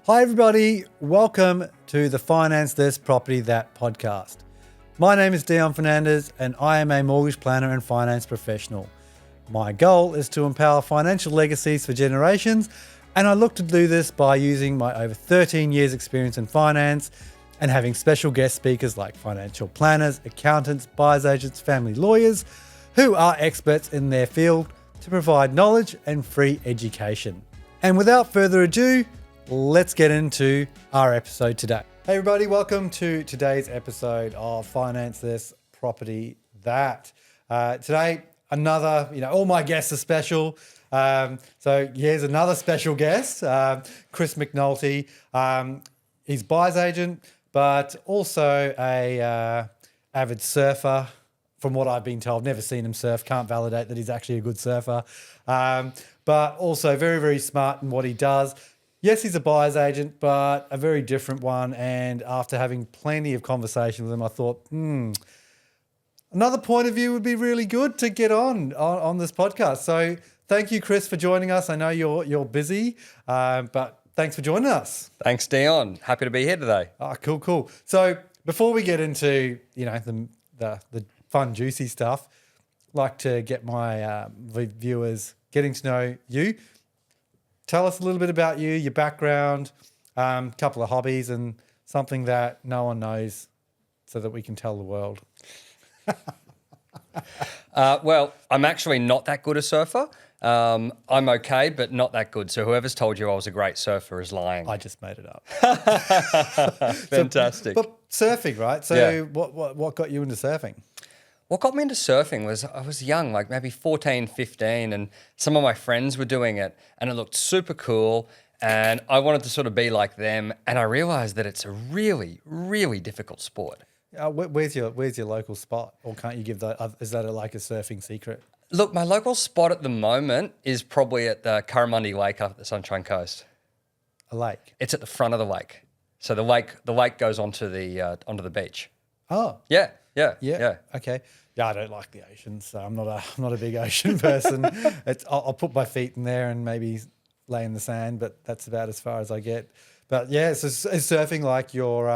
Hi everybody, welcome to the Finance This Property That podcast. My name is Dion Fernandes and I am a mortgage planner and finance professional. My goal is to empower financial legacies for generations, and I look to do this by using my over 13 years experience in finance and having special guest speakers like financial planners, accountants, buyer's agents, family lawyers who are experts in their field to provide knowledge and free education. And without further ado, let's get into our episode today. Hey everybody, welcome to today's episode of Finance This Property That. Today, another, all my guests are special. So here's another special guest, Chris McNulty. He's buyer's agent, but also a avid surfer. From what I've been told, never seen him surf, can't validate that he's actually a good surfer. But also very, very smart in what he does. Yes, he's a buyer's agent, but a very different one. And after having plenty of conversation with him, I thought, another point of view would be really good to get on this podcast. So thank you, Chris, for joining us. I know you're busy, but thanks for joining us. Thanks, Dion. Happy to be here today. Oh, cool. So before we get into the fun, juicy stuff, I'd like to get my viewers getting to know you. Tell us a little bit about you, your background, couple of hobbies, and something that no one knows so that we can tell the world. Well, I'm actually not that good a surfer. I'm okay, but not that good. So whoever's told you I was a great surfer is lying. I just made it up. Fantastic. But surfing, right? So Yeah. what got you into surfing? What got me into surfing was I was young, like maybe 14, 15, and some of my friends were doing it and it looked super cool and I wanted to sort of be like them, and I realized that it's a really, really difficult sport. Where's your local spot? Or can't you give that? Is that like a surfing secret? Look, my local spot at the moment is probably at the Currimundi Lake up at the Sunshine Coast. A lake? It's at the front of the lake. So the lake goes onto the beach. Oh. Yeah. Okay. Yeah, I don't like the ocean, so I'm not a big ocean person. I'll put my feet in there and maybe lay in the sand, but that's about as far as I get. But yeah, so is surfing like your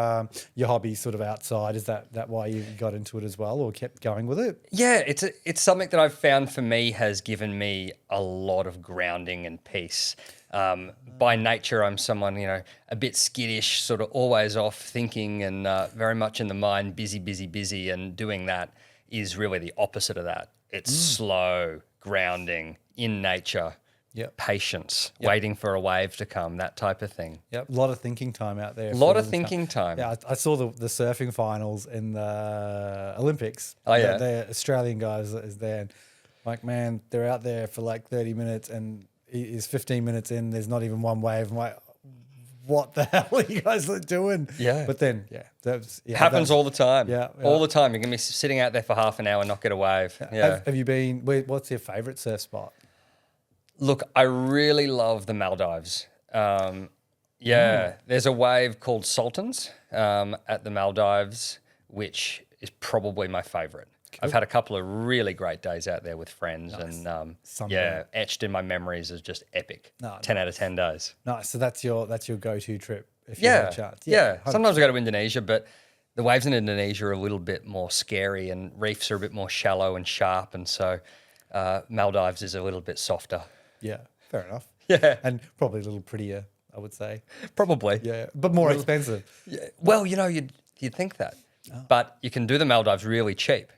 hobby sort of outside? Is that why you got into it as well, or kept going with it? Yeah, it's something that I've found for me has given me a lot of grounding and peace. By nature, I'm someone, a bit skittish, sort of always off thinking and very much in the mind, busy, and doing that is really the opposite of that. It's slow, grounding, in nature, patience, waiting for a wave to come, that type of thing. Yep, a lot of thinking time out there. A lot of thinking time. Yeah, I saw the surfing finals in the Olympics. Oh, yeah? The Australian guys is there. And like, man, they're out there for like 30 minutes and is 15 minutes in, there's not even one wave. I'm like, what the hell are you guys doing? Yeah. But then, Happens all the time. Yeah. All the time. You're going to be sitting out there for half an hour and not get a wave. Yeah. Have you been, what's your favourite surf spot? Look, I really love the Maldives. There's a wave called Sultans at the Maldives, which is probably my favourite. Cool. I've had a couple of really great days out there with friends. Nice. And etched in my memories as just epic. 10 out of 10 days. Nice. So that's your go-to trip if you have a chance. Yeah. Sometimes I go to Indonesia, but the waves in Indonesia are a little bit more scary and reefs are a bit more shallow and sharp. And so Maldives is a little bit softer. Yeah, fair enough. Yeah. And probably a little prettier, I would say. Probably. Yeah, but more expensive. Yeah. Well, you'd think that. Oh. But you can do the Maldives really cheap.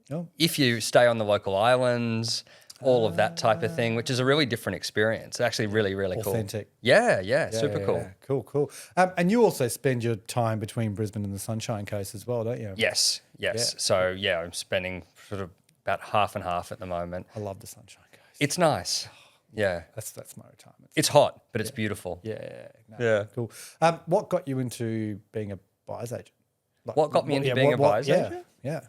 Oh. If you stay on the local islands, all of that type of thing, which is a really different experience. It's actually really, really cool. Authentic. Yeah, super cool. Yeah. Cool. And you also spend your time between Brisbane and the Sunshine Coast as well, don't you? Yes. Yeah. So, I'm spending sort of about half and half at the moment. I love the Sunshine Coast. It's nice. Yeah. That's my retirement. It's hot, but it's beautiful. Yeah. Cool. What got you into being a buyer's agent? What got me into being a buyer's agent? Yeah.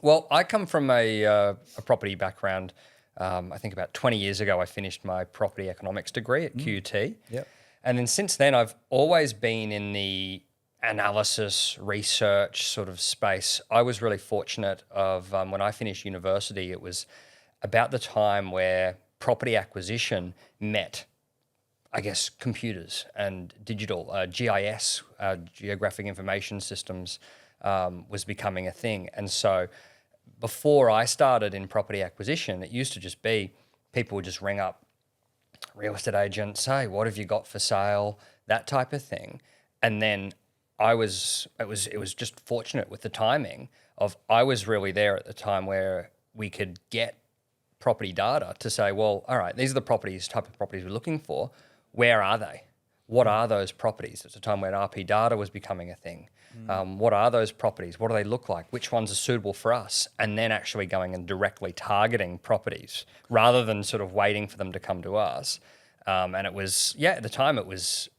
Well, I come from a property background. I think about 20 years ago, I finished my property economics degree at QUT. Yep. And then since then, I've always been in the analysis, research sort of space. I was really fortunate of when I finished university, it was about the time where property acquisition met I guess, computers and digital GIS, geographic information systems, was becoming a thing. And so before I started in property acquisition, it used to just be people would just ring up real estate agents, hey, what have you got for sale? That type of thing. And then it was just fortunate with the timing of I was really there at the time where we could get property data to say, well, all right, these are the type of properties we're looking for. Where are they? What are those properties? It's a time when RP data was becoming a thing. What are those properties? What do they look like? Which ones are suitable for us? And then actually going and directly targeting properties rather than sort of waiting for them to come to us. And it was, at the time it was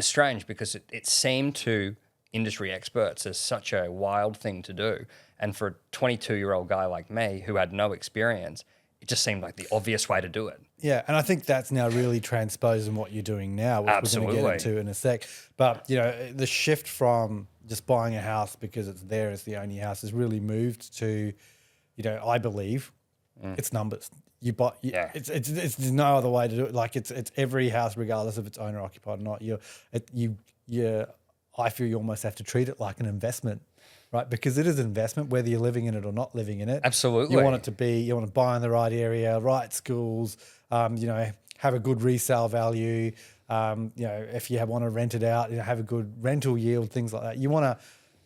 strange because it seemed to industry experts as such a wild thing to do. And for a 22-year-old guy like me who had no experience, it just seemed like the obvious way to do it. Yeah, and I think that's now really transposed in what you're doing now, which Absolutely. we're going to get into in a sec. But, the shift from just buying a house because it's there as the only house has really moved to, I believe, it's numbers. You buy, it's there's no other way to do it. Like it's every house, regardless if it's owner occupied or not. I feel you almost have to treat it like an investment, right? Because it is an investment, whether you're living in it or not living in it. Absolutely. You want it to be, you want to buy in the right area, right schools, have a good resale value. If you want to rent it out, have a good rental yield, things like that. You want to,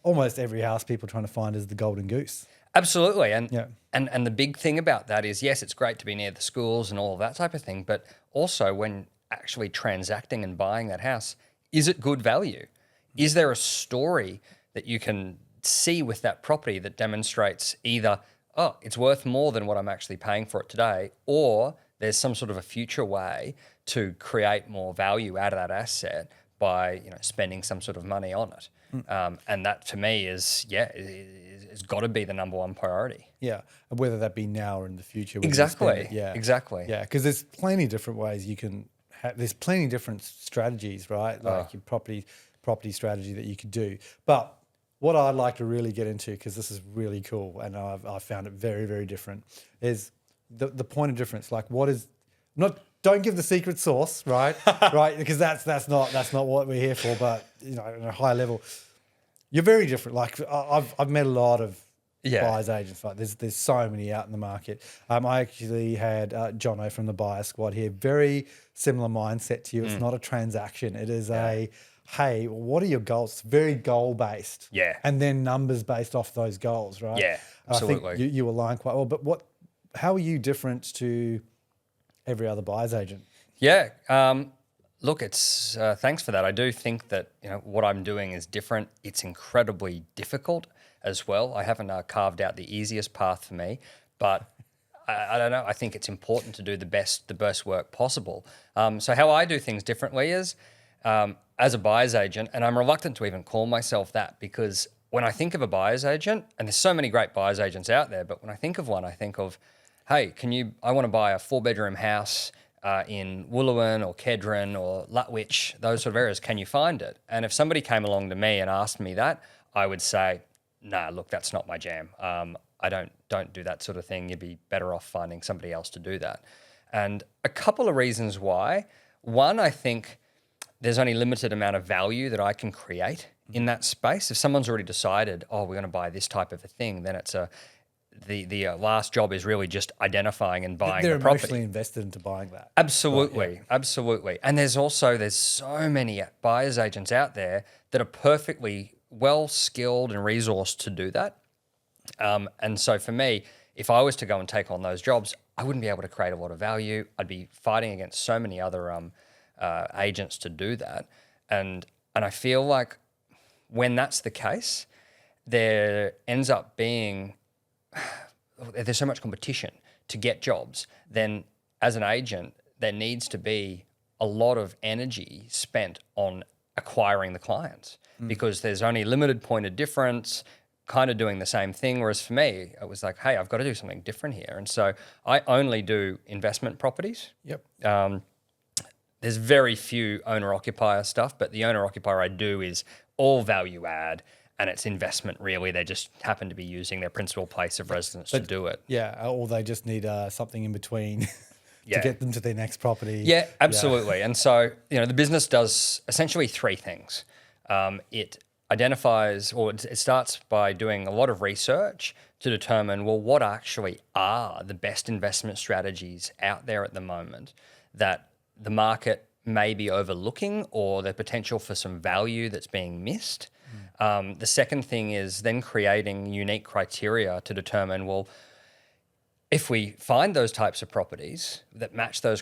almost every house people are trying to find is the golden goose. Absolutely. And the big thing about that is, yes, it's great to be near the schools and all of that type of thing, but also when actually transacting and buying that house, is it good value? Is there a story that you can see with that property that demonstrates either, oh, it's worth more than what I'm actually paying for it today, or there's some sort of a future way to create more value out of that asset by spending some sort of money on it. And that to me is got to be the number one priority. Yeah, and whether that be now or in the future. Exactly. Exactly. Yeah, because there's plenty of different ways you can have. There's plenty of different strategies, right? Like your property strategy that you could do. But what I'd like to really get into, because this is really cool, and I've found it very, very different, is the point of difference. Like, what is not? Don't give the secret sauce, right? Right, because that's not what we're here for. But at a high level, you're very different. Like I've met a lot of buyers agents. Like there's so many out in the market. I actually had Jono from the Buyer Squad here. Very similar mindset to you. It's not a transaction. It is hey, what are your goals? It's very goal based. Yeah. And then numbers based off those goals, right? Yeah, absolutely. I think you align quite well. But how are you different to every other buyer's agent? Yeah. Look, it's thanks for that. I do think that what I'm doing is different. It's incredibly difficult as well. I haven't carved out the easiest path for me, but I don't know. I think it's important to do the best work possible. So how I do things differently is as a buyer's agent, and I'm reluctant to even call myself that because when I think of a buyer's agent, and there's so many great buyer's agents out there, but when I think of one, I think of, hey, I want to buy a 4-bedroom house in Wooloowin or Kedron or Lutwyche, those sort of areas. Can you find it? And if somebody came along to me and asked me that, I would say, nah, look, that's not my jam. I don't do that sort of thing. You'd be better off finding somebody else to do that. And a couple of reasons why. One, I think there's only limited amount of value that I can create in that space. If someone's already decided, oh, we're going to buy this type of a thing, then it's the last job is really just identifying and buying the property. They're emotionally invested into buying that. Absolutely, absolutely. And there's so many buyer's agents out there that are perfectly well skilled and resourced to do that. And so for me, if I was to go and take on those jobs, I wouldn't be able to create a lot of value. I'd be fighting against so many other agents to do that. And I feel like when that's the case, there ends up being, there's so much competition to get jobs, then as an agent, there needs to be a lot of energy spent on acquiring the clients because there's only limited point of difference, kind of doing the same thing. Whereas for me, it was like, hey, I've got to do something different here. And so I only do investment properties. Yep. There's very few owner-occupier stuff, but the owner-occupier I do is all value add, and it's investment really. They just happen to be using their principal place of residence to do it. Yeah, or they just need something in between Yeah. get them to their next property. Yeah, absolutely. And so, the business does essentially three things. It identifies, or it starts by doing a lot of research to determine, well, what actually are the best investment strategies out there at the moment that the market may be overlooking, or the potential for some value that's being missed. The second thing is then creating unique criteria to determine, well, if we find those types of properties that match those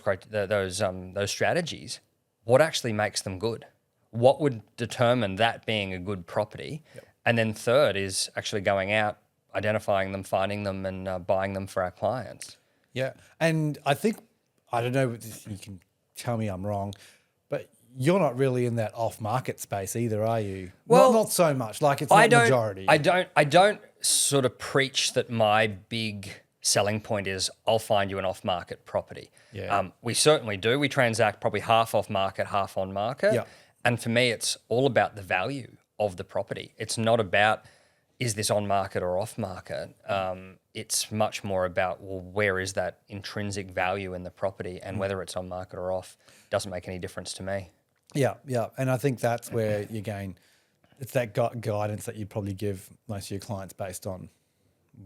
strategies, what actually makes them good? What would determine that being a good property? Yep. And then third is actually going out, identifying them, finding them, and buying them for our clients. Yeah. And I think, I don't know, you can tell me I'm wrong, but you're not really in that off-market space either, are you? Well, not so much. Like, it's not majority. I don't sort of preach that my big selling point is I'll find you an off-market property. Yeah. We certainly do. We transact probably half off-market, half on-market. Yeah. And for me, it's all about the value of the property. It's not about, is this on-market or off-market? It's much more about, well, where is that intrinsic value in the property, and whether it's on-market or off doesn't make any difference to me. Yeah, yeah. And I think that's where you gain, it's that guidance that you probably give most of your clients based on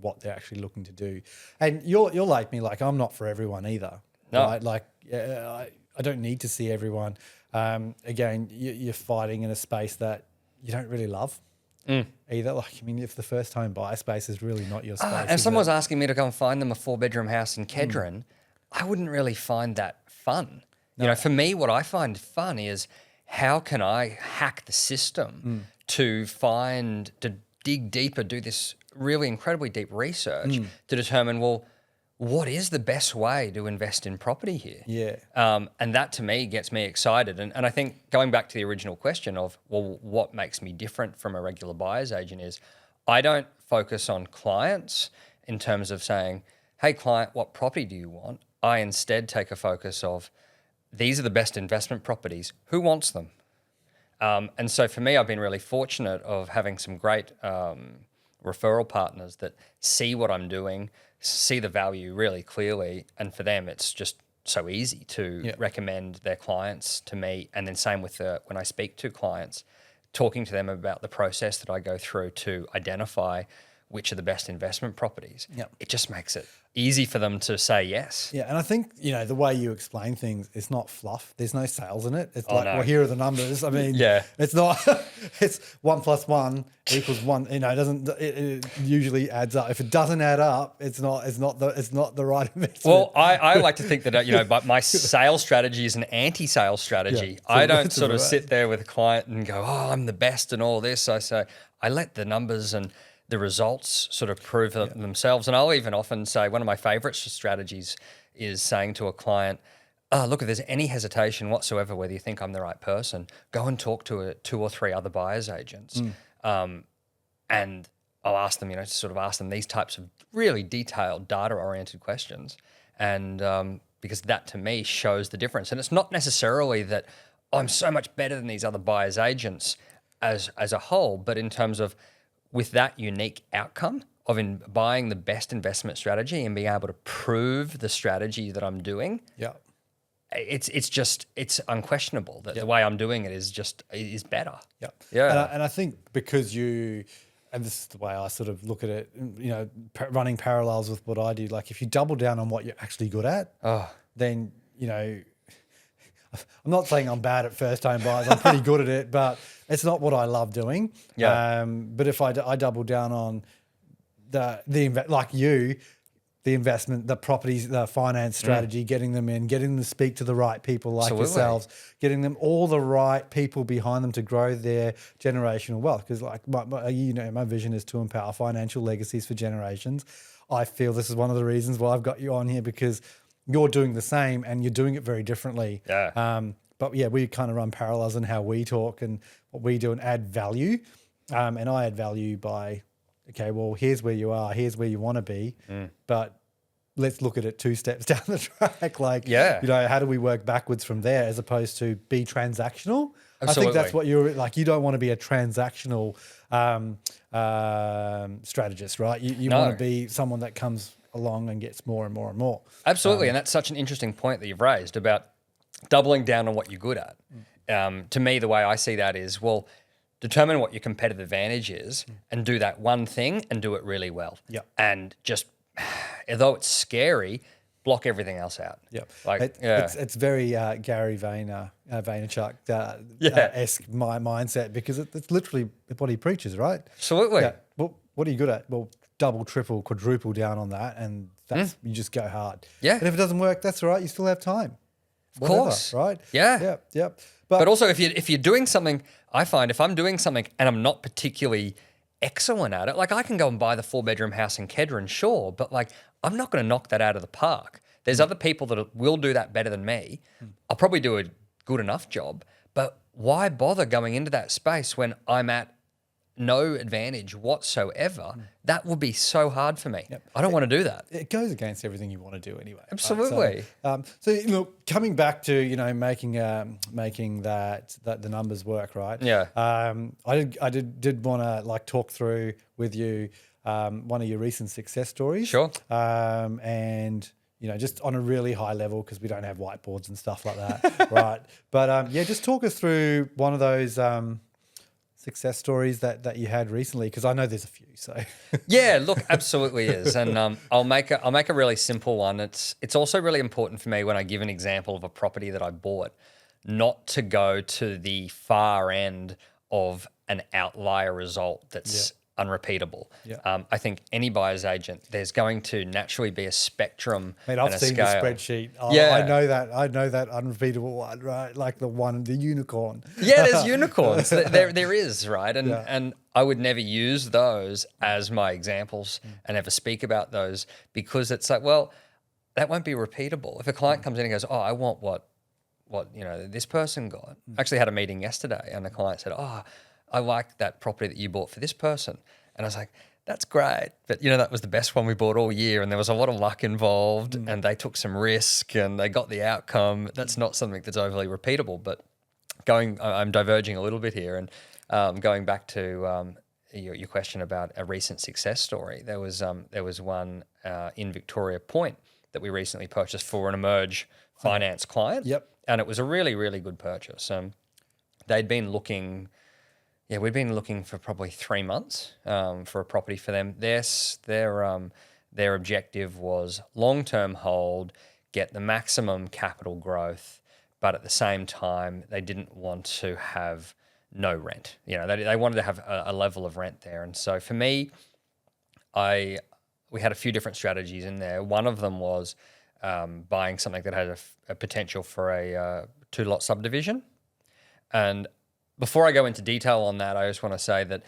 what they're actually looking to do. And you're like me, like, I'm not for everyone either. No. Right? Like, I don't need to see everyone. Again, you're fighting in a space that you don't really love either. Like, I mean, if the first home buyer space is really not your space. If someone was asking me to go and find them a 4-bedroom house in Kedron, I wouldn't really find that fun. No. For me, what I find fun is, how can I hack the system to dig deeper, do this really incredibly deep research to determine, well, what is the best way to invest in property here? Yeah. And that to me gets me excited. And I think going back to the original question of, well, what makes me different from a regular buyer's agent is, I don't focus on clients in terms of saying, hey, client, what property do you want? I instead take a focus of, these are the best investment properties. Who wants them? And so for me, I've been really fortunate of having some great referral partners that see what I'm doing, see the value really clearly, and for them it's just so easy to recommend their clients to me. And then same with when I speak to clients, talking to them about the process that I go through to identify which are the best investment properties. Yep. It just makes it easy for them to say yes. Yeah, and I think, the way you explain things, it's not fluff. There's no sales in it. It's well, here are the numbers. I mean, it's not, it's 1 + 1 = 1. It usually adds up. If it doesn't add up, it's not the right investment. Well, I like to think that, but my sales strategy is an anti-sales strategy. Yeah, I don't sort of sit there with a client and go, oh, I'm the best and all this. I say, I let the numbers and the results sort of prove themselves. And I'll even often say, one of my favorite strategies is saying to a client, look, if there's any hesitation whatsoever whether you think I'm the right person, go and talk to 2 or 3 other buyer's agents. And I'll ask them, sort of ask them these types of really detailed data-oriented questions. And because that to me shows the difference. And it's not necessarily that, oh, I'm so much better than these other buyer's agents as a whole, but in terms of, with that unique outcome of buying the best investment strategy and being able to prove the strategy that I'm doing, it's unquestionable that the way I'm doing it is better. Yeah, yeah. And I think because and this is the way I sort of look at it, running parallels with what I do. Like, if you double down on what you're actually good at, then I'm not saying I'm bad at first home buyers. I'm pretty good at it, but it's not what I love doing. Yeah. But if I double down on the investment, the properties, the finance strategy, getting them to speak to the right people like yourselves, getting them all the right people behind them to grow their generational wealth. Because my vision is to empower financial legacies for generations. I feel this is one of the reasons why I've got you on here, because you're doing the same and you're doing it very differently. Yeah. But yeah, we kind of run parallels in how we talk and what we do and add value. And I add value by, okay, well, here's where you are, here's where you want to be, but let's look at it 2 steps down the track. Like, how do we work backwards from there as opposed to be transactional? Absolutely. I think that's what you're like. You don't want to be a transactional strategist, right? You want to be someone that comes along and gets more and more and more. Absolutely. And that's such an interesting point that you've raised about doubling down on what you're good at. To me, the way I see that is, well, determine what your competitive advantage is and do that one thing and do it really well. Yep. And just, although it's scary, block everything else out. Yep. Like, It's very Gary Vaynerchuk-esque my mindset, because it's literally what he preaches, right? Absolutely. Yeah. Well, what are you good at? Well, double, triple, quadruple down on that, and that's you just go hard. Yeah. And if it doesn't work, that's all right. You still have time. Of course. Right? Yeah. Yep. But also, if you're doing something, I find if I'm doing something and I'm not particularly excellent at it, like I can go and buy the 4-bedroom house in Kedron, sure, but like I'm not going to knock that out of the park. There's other people that will do that better than me. I'll probably do a good enough job, but why bother going into that space when I'm at no advantage whatsoever? That would be so hard for me. Yep. I don't want to do that. It goes against everything you want to do anyway. Absolutely. Right? So coming back to making that the numbers work, right? Yeah. I did want to like talk through with you one of your recent success stories. Sure. And just on a really high level, because we don't have whiteboards and stuff like that, right? But just talk us through one of those success stories that you had recently, because I know there's a few. So yeah, look, absolutely is, and I'll make a really simple one. It's also really important for me when I give an example of a property that I bought, not to go to the far end of an outlier result that's unrepeatable. Yeah. I think any buyer's agent, there's going to naturally be a spectrum. Mate, and I've a seen the scale. spreadsheet. Yeah. I know that unrepeatable one, right? Like the unicorn. Yeah, there's unicorns. there is, right? And I would never use those as my examples and ever speak about those, because it's like, well, that won't be repeatable. If a client comes in and goes, oh, I want what this person got. I actually had a meeting yesterday and the client said, oh, I like that property that you bought for this person. And I was like, that's great. But, that was the best one we bought all year, and there was a lot of luck involved and they took some risk and they got the outcome. That's not something that's overly repeatable. But I'm diverging a little bit here, and going back to your question about a recent success story, there was one in Victoria Point that we recently purchased for an Emerge finance client. Yep. And it was a really, really good purchase. They'd been looking... Yeah, we'd been looking for probably 3 months for a property for them. Their objective was long-term hold, get the maximum capital growth, but at the same time, they didn't want to have no rent. They wanted to have a level of rent there. And so for me, we had a few different strategies in there. One of them was buying something that had a potential for a 2-lot subdivision. And before I go into detail on that, I just want to say that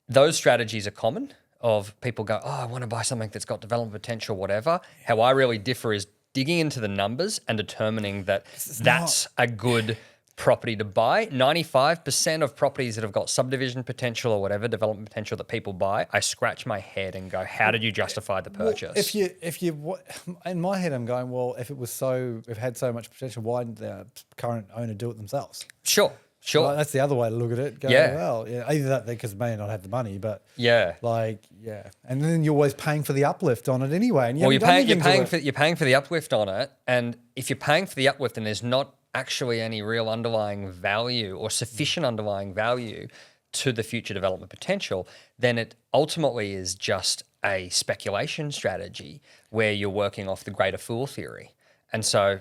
those strategies are common, of people go, oh, I want to buy something that's got development potential, whatever. How I really differ is digging into the numbers and determining that that's a good property to buy. 95% of properties that have got subdivision potential or whatever development potential that people buy, I scratch my head and go, how did you justify the purchase? Well, if you in my head, I'm going, well, if it had so much potential, why didn't the current owner do it themselves? Sure. Well, that's the other way to look at it. Go, well, either that because they may not have the money, but and then you're always paying for the uplift on it anyway. And you're paying for the uplift on it, and if you're paying for the uplift and there's not actually any real underlying value or sufficient underlying value to the future development potential, then it ultimately is just a speculation strategy where you're working off the greater fool theory. And so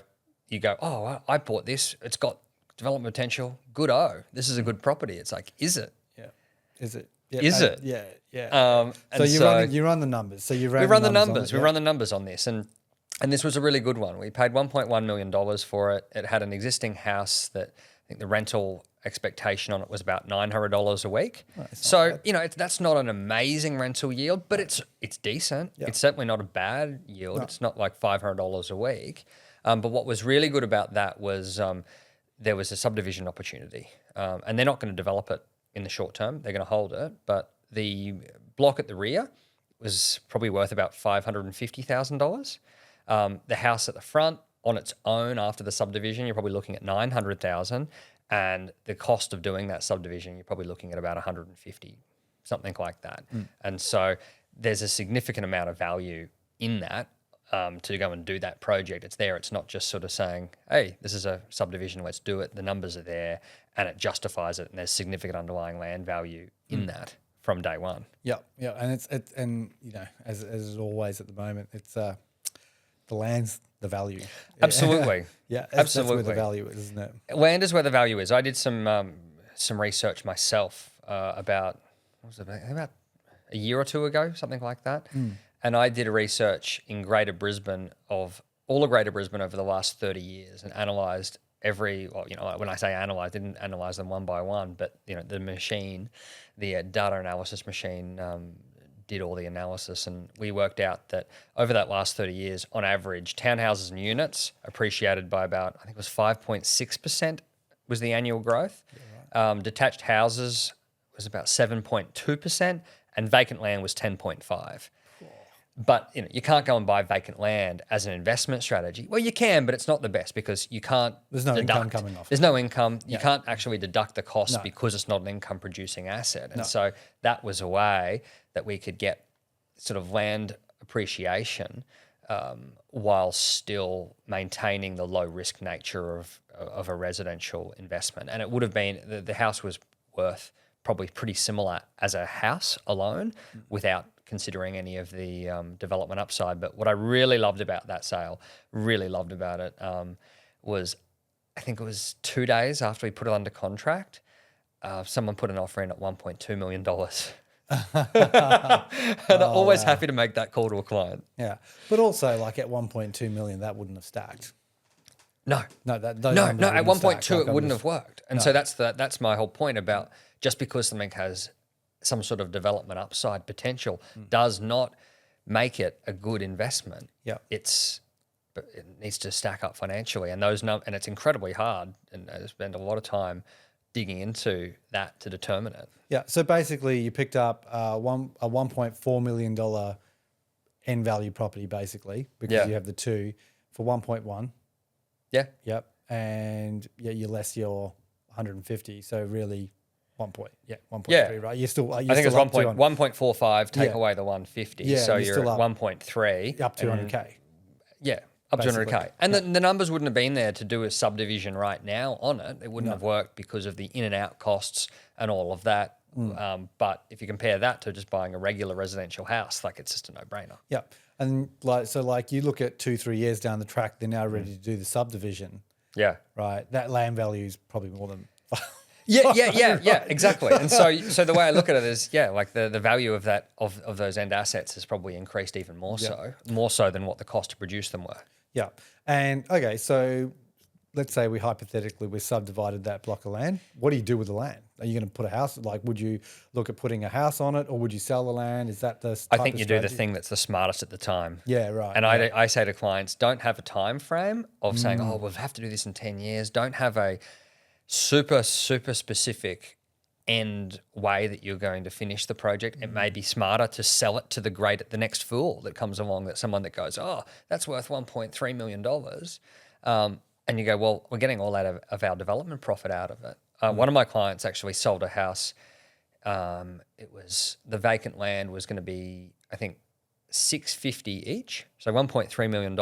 you go, oh, I bought this, it's got development potential, this is a good property. It's like, is it? Yeah. Is it? Yeah. Is it? Yeah. So you run the numbers. So we run the numbers on this, and this was a really good one. We paid $1.1 million for it. It had an existing house that I think the rental expectation on it was about $900 a week. Oh, so that's not an amazing rental yield, but it's decent. Yep. It's certainly not a bad yield. No. It's not like $500 a week. But what was really good about that was there was a subdivision opportunity, and they're not going to develop it in the short term. They're going to hold it, but the block at the rear was probably worth about $550,000. The house at the front on its own after the subdivision, you're probably looking at $900,000, and the cost of doing that subdivision, you're probably looking at about $150,000, something like that. And so there's a significant amount of value in that to go and do that project. It's there. It's not just sort of saying, hey, this is a subdivision, let's do it. The numbers are there and it justifies it, and there's significant underlying land value in that from day one. Yeah, yeah, and you know, as it always at the moment, it's the land's the value. Absolutely. Yeah, absolutely. That's where the value is, isn't it? Land is where the value is. I did some research myself about a year or two ago, something like that. And I did a research in Greater Brisbane of all of Greater Brisbane over the last 30 years and analysed when I say analyse, didn't analyse them one by one, but the machine, the data analysis machine did all the analysis, and we worked out that over that last 30 years, on average, townhouses and units appreciated by about, I think it was 5.6% was the annual growth. Yeah, right. Detached houses was about 7.2%, and vacant land was 10.5%. But you can't go and buy vacant land as an investment strategy. Well, you can, but it's not the best because you can't. There's no income coming off. There's no income. You can't actually deduct the cost because it's not an income-producing asset. And so that was a way that we could get sort of land appreciation while still maintaining the low-risk nature of a residential investment. And it would have been the house was worth probably pretty similar as a house alone without considering any of the development upside. But what I really loved about that sale, was I think it was 2 days after we put it under contract, someone put an offer in at $1.2 million. And I'm always happy to make that call to a client. Yeah. But also like at 1.2 million, that wouldn't have stacked. No. No, at 1.2 it wouldn't have worked. And so that's my whole point about just because something has some sort of development upside potential does not make it a good investment. Yeah, it needs to stack up financially, and and it's incredibly hard. And I spend a lot of time digging into that to determine it. Yeah. So basically, you picked up a $1.4 million end value property, basically, because you have the two for 1.1. Yeah. Yep. And you less your 150. So really. 1.3, right? You're still. I think it's 1.45. Take away the 150, yeah, so you're at 1.3, up 200k. Yeah, up 200k, and the numbers wouldn't have been there to do a subdivision right now on it. It wouldn't have worked because of the in and out costs and all of that. But if you compare that to just buying a regular residential house, like it's just a no-brainer. Yeah, and like you look at 2-3 years down the track, they're now ready to do the subdivision. Yeah, right. That land value is probably more than. Yeah, exactly. And so the way I look at it is, like the value of that of those end assets has probably increased even more so than what the cost to produce them were. Yeah. And okay, so let's say we subdivided that block of land. What do you do with the land? Are you going to put a house? Like, would you look at putting a house on it, or would you sell the land? Is that the? I think you do the thing that's the smartest at the time. Yeah, right. And I say to clients, don't have a time frame of saying, we'll have to do this in 10 years. Don't have a super specific end way that you're going to finish the project. It may be smarter to sell it to the next fool that comes along, that someone that goes, that's worth $1.3 million. And you go, well, we're getting all out of our development profit out of it. One of my clients actually sold a house. It was the vacant land was going to be, I think, $650 each, so $1.3 million.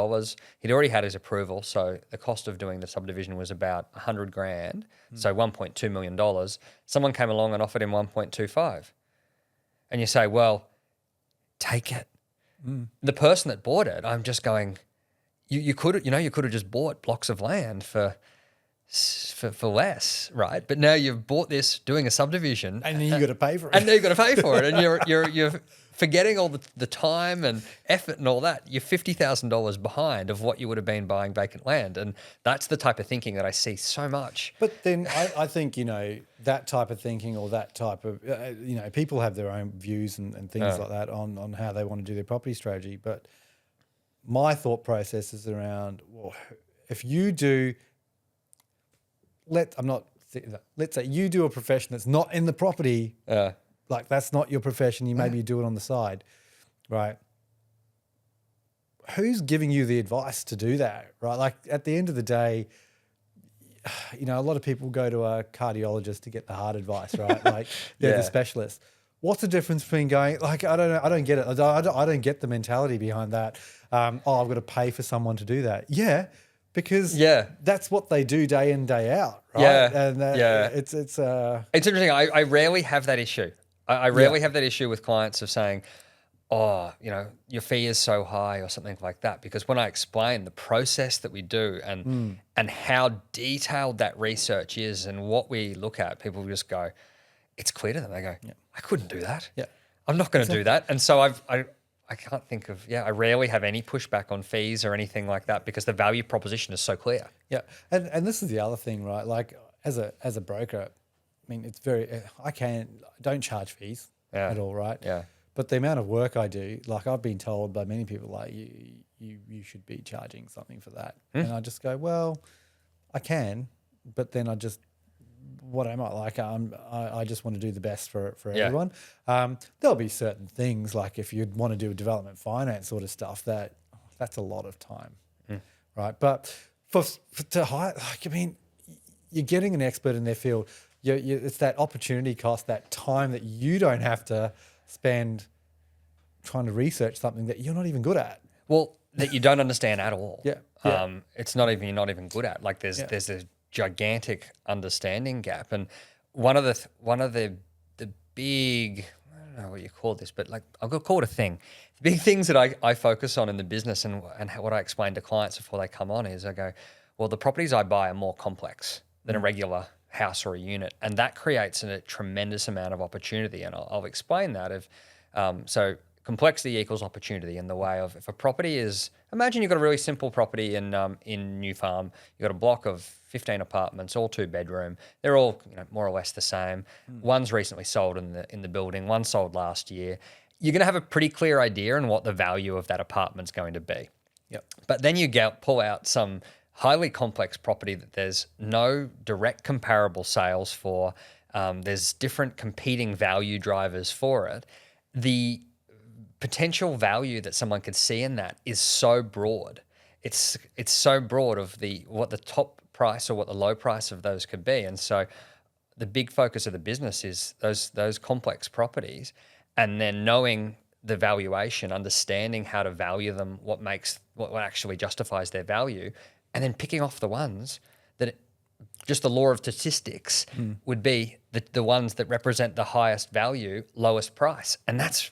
He'd already had his approval, so the cost of doing the subdivision was about $100,000, so $1.2 million. Someone came along and offered him 1.25, and you say, well, take it. The person that bought it, I'm just going, you could have just bought blocks of land for less, right? But now you've bought this doing a subdivision, and then you got to pay for it. And you're forgetting all the time and effort and all that. You're $50,000 behind of what you would have been buying vacant land, and that's the type of thinking that I see so much. But then I think that type of thinking, or that type of people have their own views and things like that on how they want to do their property strategy. But my thought process is around, well, if you do. Let's say you do a profession that's not in the property, like that's not your profession. You maybe do it on the side, right? Who's giving you the advice to do that, right? Like at the end of the day, a lot of people go to a cardiologist to get the heart advice, right? Like they're the specialist. what's the difference between going, like, I don't know, I don't get it. I don't get the mentality behind that. I've got to pay for someone to do that. Yeah, because that's what they do day in, day out, right? Yeah, And it's interesting. I rarely have that issue. I rarely have that issue with clients of saying, oh, your fee is so high or something like that. Because when I explain the process that we do and how detailed that research is and what we look at, people just go, it's clear to them. They go, I couldn't do that. Yeah. I'm not going to do that. And so I can't think of, I rarely have any pushback on fees or anything like that because the value proposition is so clear. Yeah. And this is the other thing, right? Like as a broker, I mean, it's I don't charge fees at all, right? Yeah. But the amount of work I do, like I've been told by many people, like you should be charging something for that. And I just go, well, I can, but then what am I like? I just want to do the best for everyone. There'll be certain things like if you'd want to do a development finance sort of stuff, that's a lot of time, right? But to hire, like, I mean, you're getting an expert in their field. It's that opportunity cost, that time that you don't have to spend trying to research something that you're not even good at. Well, that you don't understand at all. Yeah. It's not even, you're not even good at. Like there's a gigantic understanding gap. And one of the big, I don't know what you call this, but like I'll call it a thing. The big things that I focus on in the business and what I explain to clients before they come on is I go, well, the properties I buy are more complex than a regular house or a unit. And that creates a tremendous amount of opportunity. And I'll explain that so complexity equals opportunity in the way of if a property is, imagine you've got a really simple property in New Farm, you've got a block of 15 apartments, all 2-bedroom. They're all more or less the same. One's recently sold in the building, one sold last year. You're going to have a pretty clear idea on what the value of that apartment's going to be. Yep. But then you pull out some highly complex property that there's no direct comparable sales for. There's different competing value drivers for it. The potential value that someone could see in that is so broad. It's so broad of what the top price or what the low price of those could be. And so the big focus of the business is those complex properties, and then knowing the valuation, understanding how to value them, what actually justifies their value, and then picking off the ones that just the law of statistics would be the ones that represent the highest value, lowest price. And that's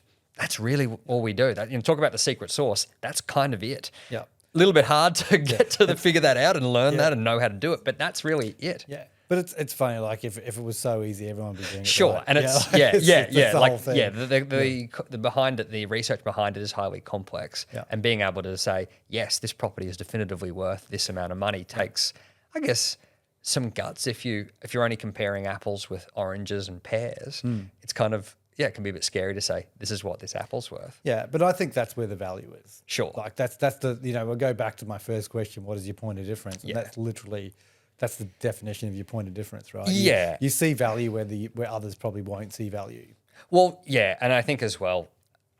really all we do. Talk about the secret sauce. That's kind of it. Yeah. A little bit hard to get to figure that out and learn that and know how to do it, but that's really it. Yeah. But it's funny, like if it was so easy, everyone would be doing it. Sure, right? and it's the like whole thing. the behind it, the research behind it is highly complex, and being able to say yes, this property is definitively worth this amount of money takes, I guess, some guts. If you're only comparing apples with oranges and pears, it's kind of it can be a bit scary to say this is what this apple's worth. Yeah, but I think that's where the value is. Sure, like that's the we'll go back to my first question. What is your point of difference? And that's literally. That's the definition of your point of difference, right? You see value where others probably won't see value. Well, yeah, and I think as well,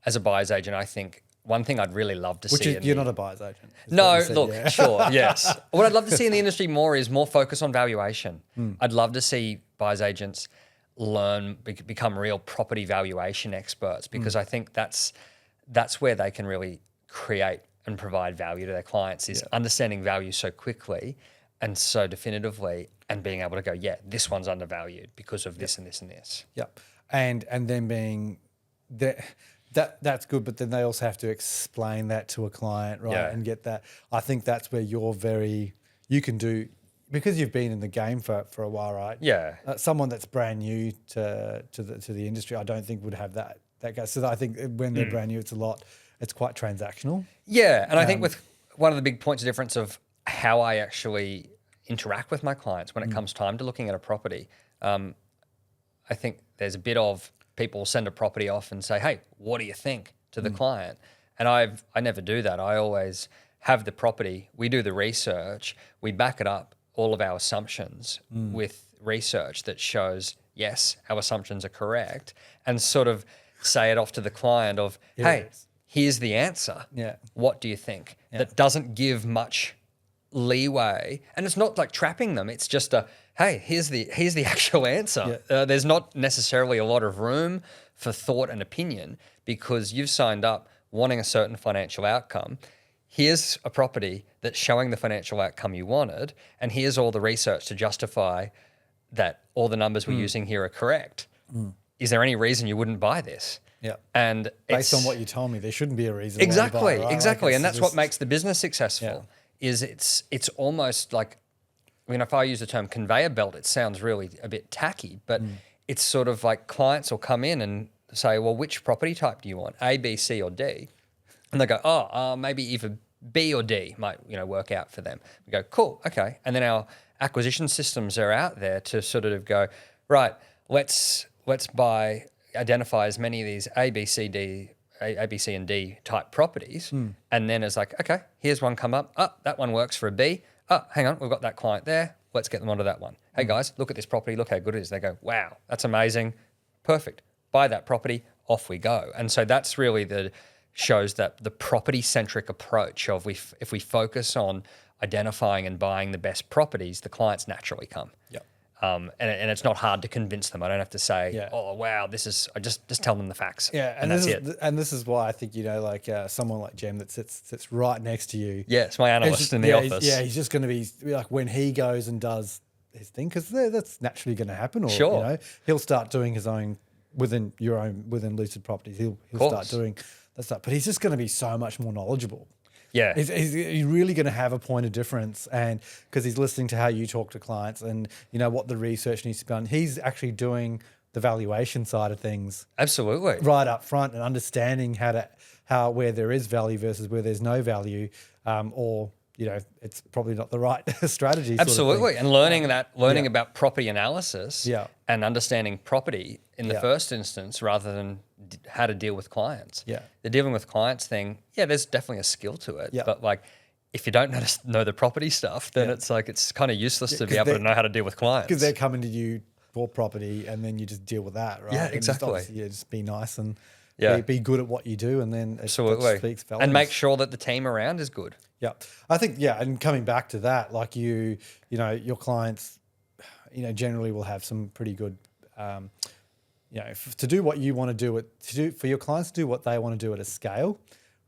as a buyer's agent, I think one thing I'd really love to see. You're not a buyer's agent. No, look, sure, yes. What I'd love to see in the industry more is more focus on valuation. I'd love to see buyer's agents become real property valuation experts, because I think that's where they can really create and provide value to their clients, is understanding value so quickly and so definitively, and being able to go, this one's undervalued because of this and this and this. Yep. And then being that's good, but then they also have to explain that to a client, right? And get that. I think that's where you can do, because you've been in the game for a while, right? Yeah. Someone that's brand new to the industry, I don't think would have that guy. So I think when they're brand new, it's quite transactional. Yeah, and I think with one of the big points of difference of how I actually interact with my clients when it comes time to looking at a property, I think there's a bit of people send a property off and say, hey, what do you think, to the client? And I never do that. I always have the property, we do the research, we back it up, all of our assumptions with research that shows, yes, our assumptions are correct, and sort of say it off to the client of, hey, here's the answer. Yeah. What do you think? That doesn't give much leeway, and it's not like trapping them. It's just hey, here's the actual answer. There's not necessarily a lot of room for thought and opinion because you've signed up wanting a certain financial outcome. Here's a property that's showing the financial outcome you wanted, and here's all the research to justify that all the numbers we're using here are correct. Is there any reason you wouldn't buy this? Yeah. And based on what you told me, there shouldn't be a reason. Exactly, why you buy, right? exactly. Like And that's what makes the business successful. Is it's almost like, I mean, if I use the term conveyor belt, it sounds really a bit tacky, but it's sort of like clients will come in and say, well, which property type do you want? A, B, C, or D? And they go, maybe either B or D might, work out for them. We go, cool, okay. And then our acquisition systems are out there to sort of go, right, let's identify as many of these A, B, C, and D type properties. And then it's like, okay, here's one come up. Oh, that one works for a B. Oh, hang on, we've got that client there. Let's get them onto that one. Hey guys, look at this property. Look how good it is. They go, wow, that's amazing. Perfect. Buy that property. Off we go. And so that's really shows that the property-centric approach of if we focus on identifying and buying the best properties, the clients naturally come. Yep. And it's not hard to convince them. I don't have to say, oh, wow, I just tell them the facts. Yeah, and that's it. And this is why I think, like someone like Jem that sits right next to you. Yeah, it's my analyst in the office. He's just going to be like when he goes and does his thing, because that's naturally going to happen. Or, sure. He'll start doing his own within Lucid Properties. He'll start doing that stuff. But he's just going to be so much more knowledgeable. Yeah. He's really going to have a point of difference, and because he's listening to how you talk to clients and what the research needs to be done. He's actually doing the valuation side of things. Absolutely. Right up front, and understanding where there is value versus where there's no value, or it's probably not the right strategy. Absolutely. And learning about property analysis and understanding property in the first instance rather than how to deal with clients. Yeah. The dealing with clients thing, there's definitely a skill to it. But like if you don't know the property stuff, then it's like it's kind of useless to be able to know how to deal with clients. Because they're coming to you for property and then you just deal with that, right? Yeah, exactly. Just be nice and be good at what you do, and then it speaks volumes. And make sure that the team around is good. Yeah. I think, and coming back to that, like your clients, generally will have some pretty good, to do what you want to do, for your clients to do what they want to do at a scale,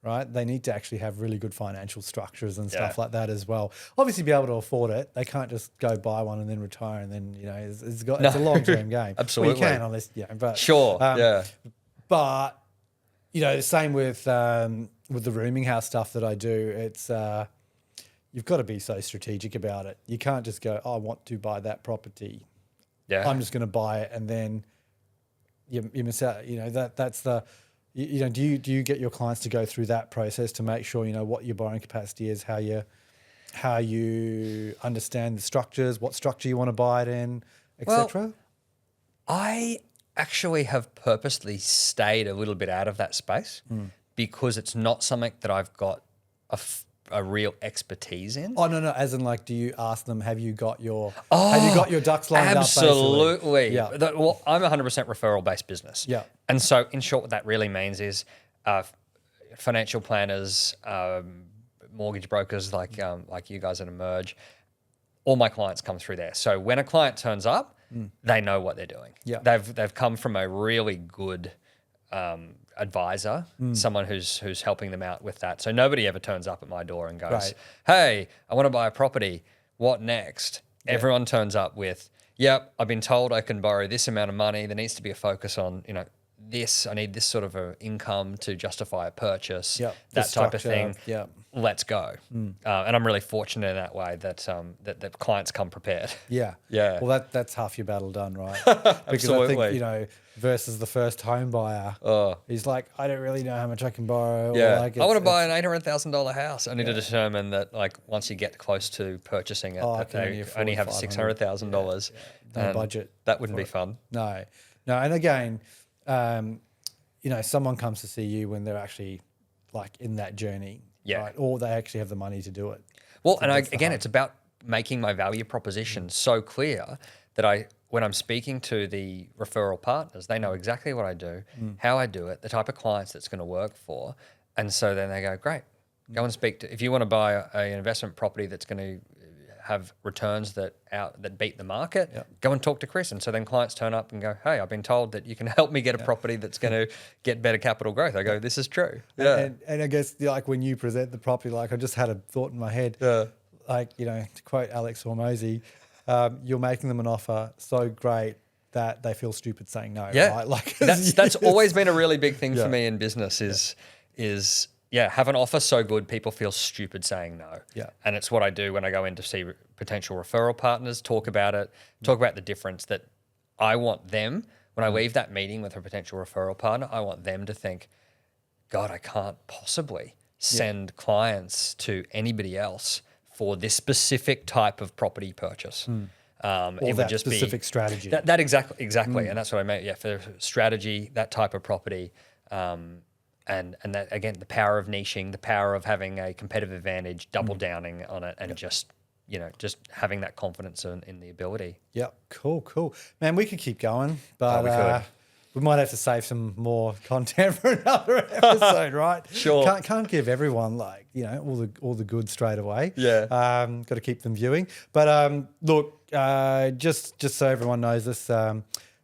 right? They need to actually have really good financial structures and stuff like that as well. Obviously be able to afford it. They can't just go buy one and then retire and then, it's a long-term game. Absolutely. Well, you can unless, but. Sure, But, the same with the rooming house stuff that I do, it's you've got to be so strategic about it. You can't just go, I want to buy that property. Yeah. I'm just going to buy it, and then you miss out. That's the, do you get your clients to go through that process to make sure what your borrowing capacity is, how you understand the structures, what structure you want to buy it in, etc. Well, I actually have purposely stayed a little bit out of that space because it's not something that I've got a real expertise in. Oh, no. As in, like, do you ask them, have you got your ducks lined absolutely. up? Absolutely. Yeah. Well, I'm 100% referral-based business. Yeah. And so, in short, what that really means is financial planners, mortgage brokers like you guys at Emerge, all my clients come through there. So when a client turns up, they know what they're doing. Yeah. They've come from a really good advisor, someone who's helping them out with that. So nobody ever turns up at my door and goes, hey, I want to buy a property. What next? Yeah. Everyone turns up with, yep, I've been told I can borrow this amount of money. There needs to be a focus on, this. I need this sort of a income to justify a purchase, that type of thing. Yeah. Let's go. And I'm really fortunate in that way that that clients come prepared. Yeah. Yeah. Well, that's half your battle done, right? Because Absolutely. I think, versus the first home buyer, he's like, I don't really know how much I can borrow. Yeah. Like I want to buy an $800,000 house. I need to determine that, like, once you get close to purchasing it, that they only have $600,000. No budget. That wouldn't be fun. No. And again, someone comes to see you when they're actually like in that journey, right? Or they actually have the money to do it. Well, and it's about making my value proposition so clear that when I'm speaking to the referral partners, they know exactly what I do, how I do it, the type of clients that's going to work for. And so then they go, great, go and speak to, if you want to buy an investment property that's going to have returns that beat the market, go and talk to Chris. And so then clients turn up and go, hey, I've been told that you can help me get a property that's going to get better capital growth. I go, this is true. And I guess like when you present the property, like I just had a thought in my head, like, to quote Alex Hormozy, you're making them an offer so great that they feel stupid saying no. Right? Like that's always been a really big thing for me in business is have an offer so good people feel stupid saying no. Yeah. And it's what I do when I go in to see potential referral partners, talk about it, talk about the difference that I want them, when I leave that meeting with a potential referral partner, I want them to think, God, I can't possibly send clients to anybody else for this specific type of property purchase. It would just specific be strategy. That exactly. And that's what I meant. Yeah, for strategy, that type of property. And that, again, the power of niching, the power of having a competitive advantage, double downing on it, and just having that confidence in the ability. Yeah, cool. Man, we could keep going, but we might have to save some more content for another episode, right? Sure. Can't give everyone all the good straight away. Yeah. Got to keep them viewing. But look, just so everyone knows this.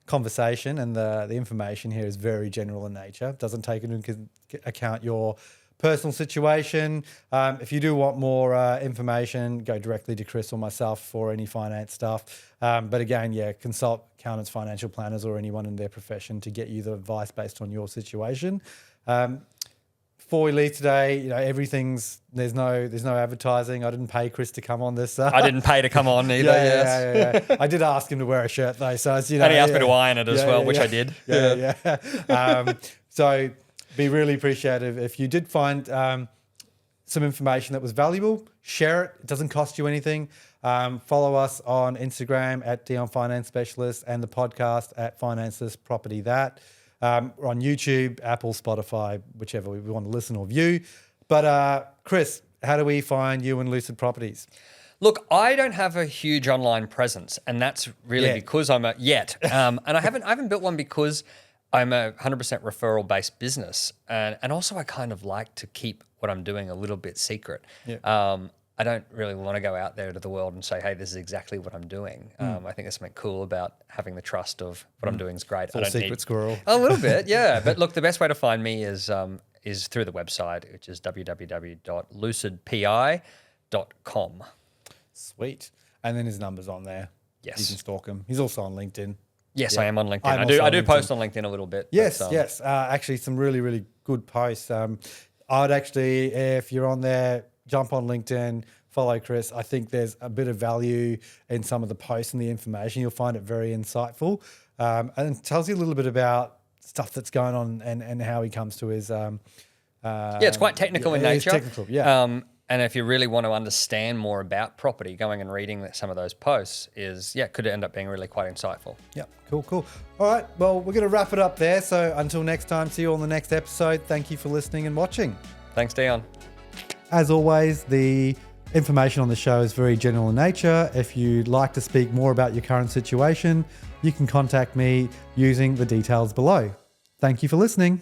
Conversation and the information here is very general in nature. Doesn't take into account your personal situation. If you do want more information, go directly to Chris or myself for any finance stuff. But again, consult accountants, financial planners, or anyone in their profession to get you the advice based on your situation. Before we leave today, there's no advertising. I didn't pay Chris to come on this. I didn't pay to come on either. Yeah. I did ask him to wear a shirt though, so it's and he asked me to iron it as well, which I did. So be really appreciative if you did find some information that was valuable. Share it. It doesn't cost you anything. Follow us on Instagram at Dion Finance Specialist and the podcast at Finance This Property That. We're on YouTube, Apple, Spotify, whichever we want to listen or view. But Chris, how do we find you and Lucid Properties? Look, I don't have a huge online presence, and that's really because I'm and I haven't built one because I'm a 100% referral based business, and also I kind of like to keep what I'm doing a little bit secret. I don't really want to go out there to the world and say, hey, this is exactly what I'm doing. I think there's something cool about having the trust of what I'm doing is great. Full secret squirrel. A little bit, yeah. But look, the best way to find me is through the website, which is www.lucidpi.com. Sweet. And then his number's on there. Yes. You can stalk him. He's also on LinkedIn. Yes, I am on LinkedIn. I do post on LinkedIn a little bit. Yes. Actually, some really, really good posts. I'd actually, if you're on there, jump on LinkedIn, follow Chris. I think there's a bit of value in some of the posts and the information. You'll find it very insightful. And it tells you a little bit about stuff that's going on and how he comes to his... it's quite technical in nature. It's technical, yeah. And if you really want to understand more about property, going and reading some of those posts could end up being really quite insightful. Yeah, cool. All right, well, we're going to wrap it up there. So until next time, see you on the next episode. Thank you for listening and watching. Thanks, Dion. As always, the information on the show is very general in nature. If you'd like to speak more about your current situation, you can contact me using the details below. Thank you for listening.